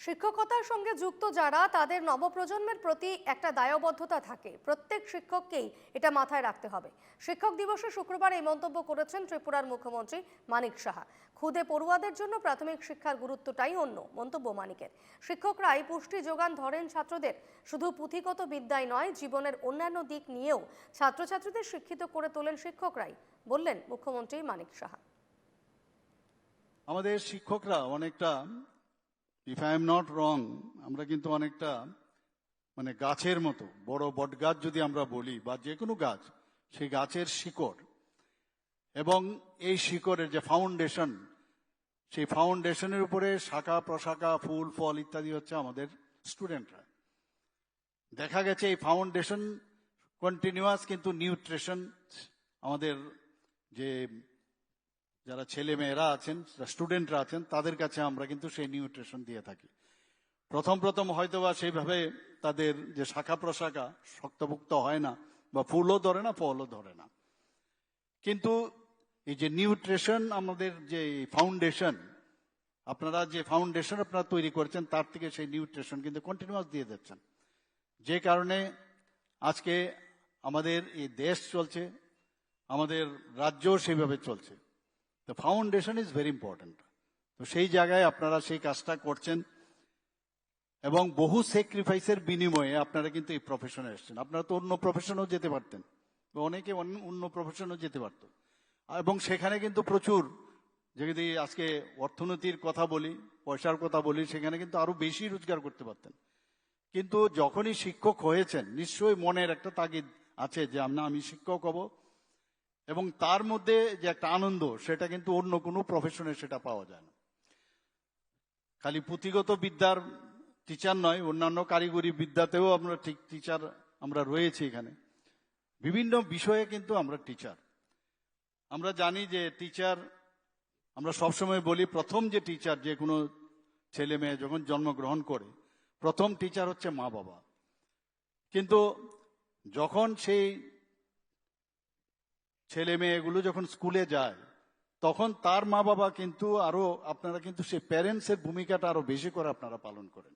শিক্ষকতার সঙ্গে যুক্ত যারা তাদের নবপ্রজন্মের প্রতি একটা দায়বদ্ধতা থাকে। প্রত্যেক শিক্ষককেই এটা মাথায় রাখতে হবে। শিক্ষক দিবসে শুক্রবার এই মন্তব্য করেছেন ত্রিপুরার মুখ্যমন্ত্রী মানিক সাহা। খুদে পড়ুয়াদের জন্য প্রাথমিক শিক্ষার গুরুত্বটাই অন্য মন্তব্য মানিকের। শিক্ষকরাই পুষ্টি যোগান ধরেন ছাত্রদের। শুধু পুঁথিগত বিদ্যাই নয়, জীবনের অন্যান্য দিক নিয়েও ছাত্রছাত্রীদের শিক্ষিত করে তোলেন শিক্ষকরাই, বললেন মুখ্যমন্ত্রী মানিক সাহা। আমাদের শিক্ষকরা অনেকটা, if I am not wrong, আমরা কিন্তু অনেকটা গাছের মতো। বড় বট গাছ যদি আমরা বলি বা যে কোনো গাছ, সেই গাছের শিকড় এবং এই শিকড়ের যে ফাউন্ডেশন, সেই ফাউন্ডেশনের উপরে শাখা প্রশাখা ফুল ফল ইত্যাদি হচ্ছে আমাদের স্টুডেন্টরা। দেখা গেছে এই ফাউন্ডেশন কন্টিনিউয়াস, কিন্তু নিউট্রিশন আমাদের যে যারা ছেলে মেয়েরা আছেন, স্টুডেন্টরা আছেন, তাদের কাছে আমরা কিন্তু সেই নিউট্রিশন দিয়ে থাকি। প্রথম হয়তোবা সেইভাবে তাদের যে শাখা প্রশাখা শক্তপুক্ত হয় না, বা ফুলও ধরে না, ফলও ধরে না, কিন্তু এই যে নিউট্রিশন, আমাদের যে ফাউন্ডেশন, আপনারা যে ফাউন্ডেশন আপনারা তৈরি করেছেন, তার থেকে সেই নিউট্রিশন কিন্তু কন্টিনিউয়াস দিয়ে যাচ্ছেন। যে কারণে আজকে আমাদের এই দেশ চলছে, আমাদের রাজ্য সেইভাবে চলছে। The foundation is very important. তো সেই জায়গায় আপনারা সেই কাজটা করছেন এবং বহু স্যাক্রিফাইসের বিনিময়ে আপনারা কিন্তু এই প্রফেশনে এসেছেন। আপনারা তো অন্য প্রফেশনেও যেতে পারতেন, অনেকে অন্য প্রফেশনেও যেতে পারত, এবং সেখানে কিন্তু প্রচুর, যদি আজকে অর্থনীতির কথা বলি, পয়সার কথা বলি, সেখানে কিন্তু আরো বেশি রোজগার করতে পারতেন। কিন্তু যখনই শিক্ষক হয়েছেন, নিশ্চয়ই মনের একটা তাগিদ আছে যে আমি শিক্ষক হব, এবং তার মধ্যে যে একটা আনন্দ, সেটা কিন্তু অন্য কোনো প্রফেশনে সেটা পাওয়া যায় না। খালি পুঁথিগত বিদ্যার টিচার নয়, অন্যান্য কারিগরি বিদ্যাতেও আমরা ঠিক টিচার আমরা রয়েছি। এখানে বিভিন্ন বিষয়ে কিন্তু আমরা টিচার। আমরা জানি যে টিচার, আমরা সবসময় বলি, প্রথম যে টিচার যে কোনো ছেলে মেয়ে যখন জন্মগ্রহণ করে, প্রথম টিচার হচ্ছে মা বাবা। কিন্তু যখন সেই ছেলে মেয়েগুলো যখন স্কুলে যায়, তখন তার মা বাবা কিন্তু আরো, আপনারা কিন্তু সেই প্যারেন্টসের ভূমিকাটা আরো বেশি করে আপনারা পালন করেন।